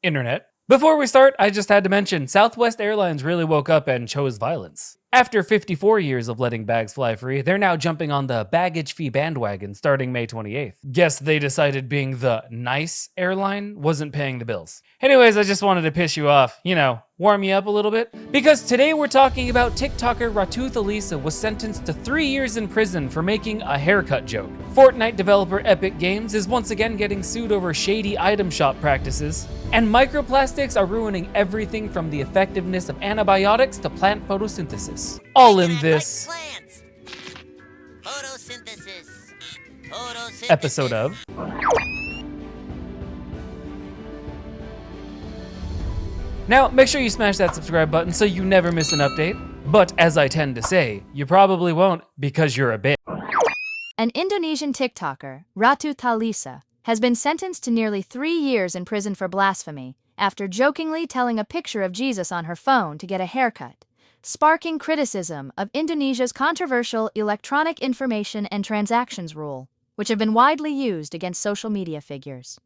Internet. Before we start, I just had to mention, Southwest Airlines really woke up and chose violence. After 54 years of letting bags fly free, they're now jumping on the baggage fee bandwagon starting May 28th. Guess they decided being the nice airline wasn't paying the bills. Anyways, I just wanted to piss you off, warm you up a little bit. Because today we're talking about TikToker Ratooth Elisa was sentenced to 3 years in prison for making a haircut joke. Fortnite developer Epic Games is once again getting sued over shady item shop practices. And microplastics are ruining everything from the effectiveness of antibiotics to plant photosynthesis. All in this Photosynthesis episode of Now, make sure you smash that subscribe button so you never miss an update. But as I tend to say, you probably won't because you're a bitch. An Indonesian TikToker, Ratooth Elisa, has been sentenced to nearly 3 years in prison for blasphemy after jokingly telling a picture of Jesus on her phone to get a haircut, sparking criticism of Indonesia's controversial Electronic Information and Transactions Rule, which have been widely used against social media figures.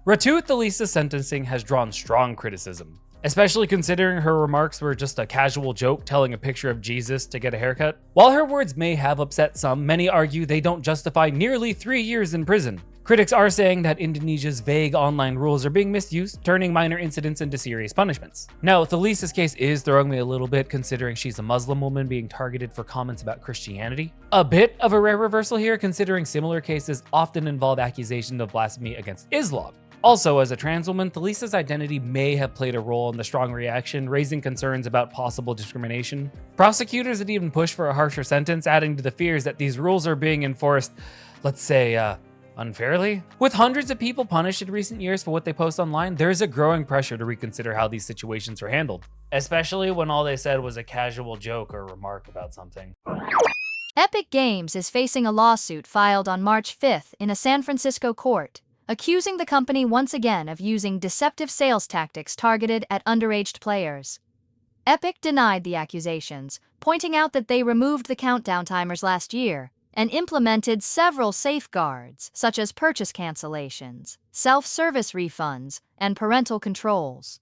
Ratooth Elisa's sentencing has drawn strong criticism, especially considering her remarks were just a casual joke telling a picture of Jesus to get a haircut. While her words may have upset some, many argue they don't justify nearly 3 years in prison. Critics are saying that Indonesia's vague online rules are being misused, turning minor incidents into serious punishments. Now, Elisa's case is throwing me a little bit considering she's a Muslim woman being targeted for comments about Christianity. A bit of a rare reversal here considering similar cases often involve accusations of blasphemy against Islam. Also, as a trans woman, Elisa's identity may have played a role in the strong reaction, raising concerns about possible discrimination. Prosecutors had even pushed for a harsher sentence, adding to the fears that these rules are being enforced, let's say, unfairly. With hundreds of people punished in recent years for what they post online, there is a growing pressure to reconsider how these situations are handled, especially when all they said was a casual joke or remark about something. Epic Games is facing a lawsuit filed on March 5th in a San Francisco court, accusing the company once again of using deceptive sales tactics targeted at underage players. Epic denied the accusations, pointing out that they removed the countdown timers last year and implemented several safeguards, such as purchase cancellations, self-service refunds, and parental controls.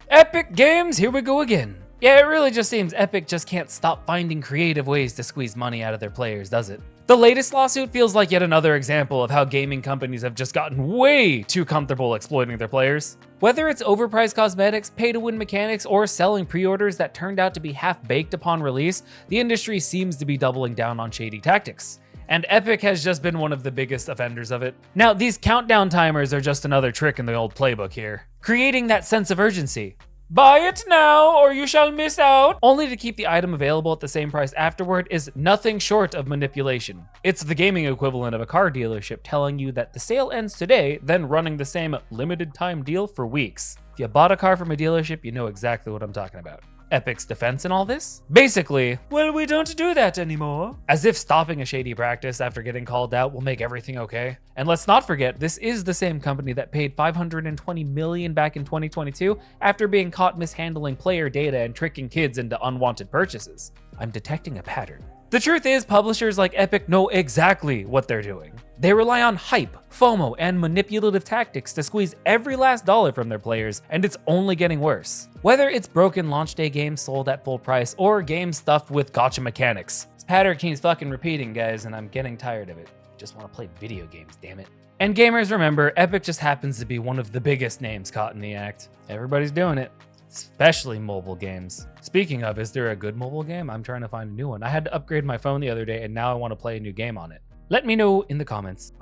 Epic Games, here we go again. Yeah, it really just seems Epic just can't stop finding creative ways to squeeze money out of their players, does it? The latest lawsuit feels like yet another example of how gaming companies have just gotten way too comfortable exploiting their players. Whether it's overpriced cosmetics, pay-to-win mechanics, or selling pre-orders that turned out to be half-baked upon release, the industry seems to be doubling down on shady tactics. And Epic has just been one of the biggest offenders of it. Now, these countdown timers are just another trick in the old playbook here, creating that sense of urgency. Buy it now or you shall miss out. Only to keep the item available at the same price afterward is nothing short of manipulation. It's the gaming equivalent of a car dealership telling you that the sale ends today, then running the same limited time deal for weeks. If you bought a car from a dealership, you know exactly what I'm talking about. Epic's defense in all this? Basically, well, we don't do that anymore. As if stopping a shady practice after getting called out will make everything okay. And let's not forget, this is the same company that paid $520 million back in 2022 after being caught mishandling player data and tricking kids into unwanted purchases. I'm detecting a pattern. The truth is, publishers like Epic know exactly what they're doing. They rely on hype, FOMO, and manipulative tactics to squeeze every last dollar from their players, and it's only getting worse. Whether it's broken launch day games sold at full price or games stuffed with gotcha mechanics. This pattern keeps fucking repeating, guys, and I'm getting tired of it. Just want to play video games, damn it. And gamers, remember, Epic just happens to be one of the biggest names caught in the act. Everybody's doing it. Especially mobile games. Speaking of, is there a good mobile game? I'm trying to find a new one. I had to upgrade my phone the other day and now I want to play a new game on it. Let me know in the comments.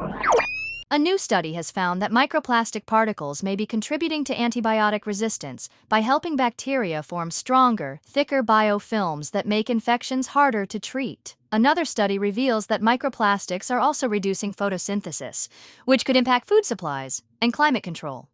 A new study has found that microplastic particles may be contributing to antibiotic resistance by helping bacteria form stronger, thicker biofilms that make infections harder to treat. Another study reveals that microplastics are also reducing photosynthesis, which could impact food supplies and climate control.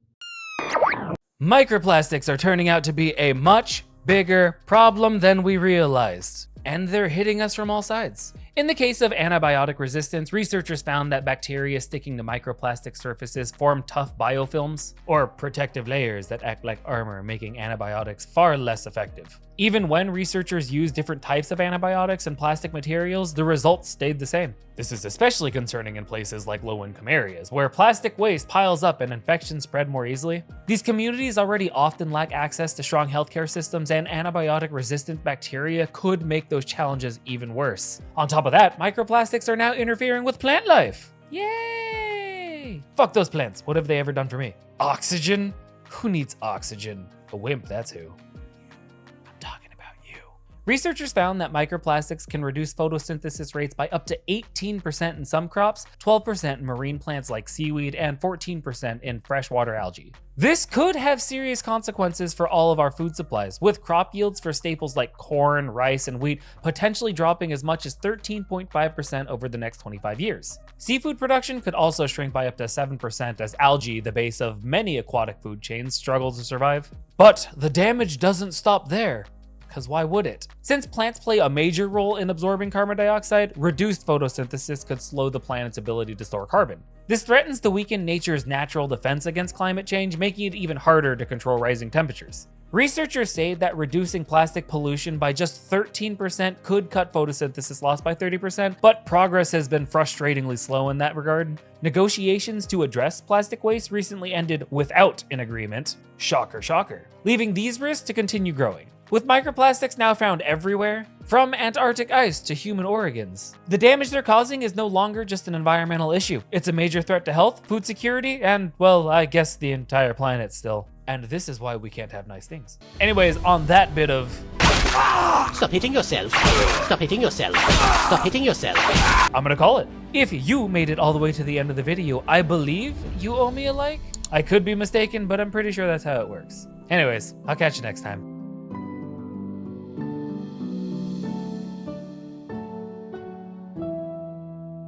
Microplastics are turning out to be a much bigger problem than we realized, and they're hitting us from all sides. In the case of antibiotic resistance, researchers found that bacteria sticking to microplastic surfaces form tough biofilms, or protective layers that act like armor, making antibiotics far less effective. Even when researchers used different types of antibiotics and plastic materials, the results stayed the same. This is especially concerning in places like low-income areas, where plastic waste piles up and infections spread more easily. These communities already often lack access to strong healthcare systems, and antibiotic-resistant bacteria could make those challenges even worse. On top of that, microplastics are now interfering with plant life. Yay! Fuck those plants. What have they ever done for me? Oxygen? Who needs oxygen? A wimp, that's who. I'm talking about you. Researchers found that microplastics can reduce photosynthesis rates by up to 18% in some crops, 12% in marine plants like seaweed, and 14% in freshwater algae. This could have serious consequences for all of our food supplies, with crop yields for staples like corn, rice, and wheat potentially dropping as much as 13.5% over the next 25 years. Seafood production could also shrink by up to 7% as algae, the base of many aquatic food chains, struggle to survive. But the damage doesn't stop there. Because why would it? Since plants play a major role in absorbing carbon dioxide, reduced photosynthesis could slow the planet's ability to store carbon. This threatens to weaken nature's natural defense against climate change, making it even harder to control rising temperatures. Researchers say that reducing plastic pollution by just 13% could cut photosynthesis loss by 30%, but progress has been frustratingly slow in that regard. Negotiations to address plastic waste recently ended without an agreement. Shocker, shocker. Leaving these risks to continue growing. With microplastics now found everywhere, from Antarctic ice to human organs, the damage they're causing is no longer just an environmental issue. It's a major threat to health, food security, and, well, I guess the entire planet still. And this is why we can't have nice things. Anyways, on that bit of... Stop hitting yourself. Stop hitting yourself. Stop hitting yourself. I'm gonna call it. If you made it all the way to the end of the video, I believe you owe me a like. I could be mistaken, but I'm pretty sure that's how it works. Anyways, I'll catch you next time.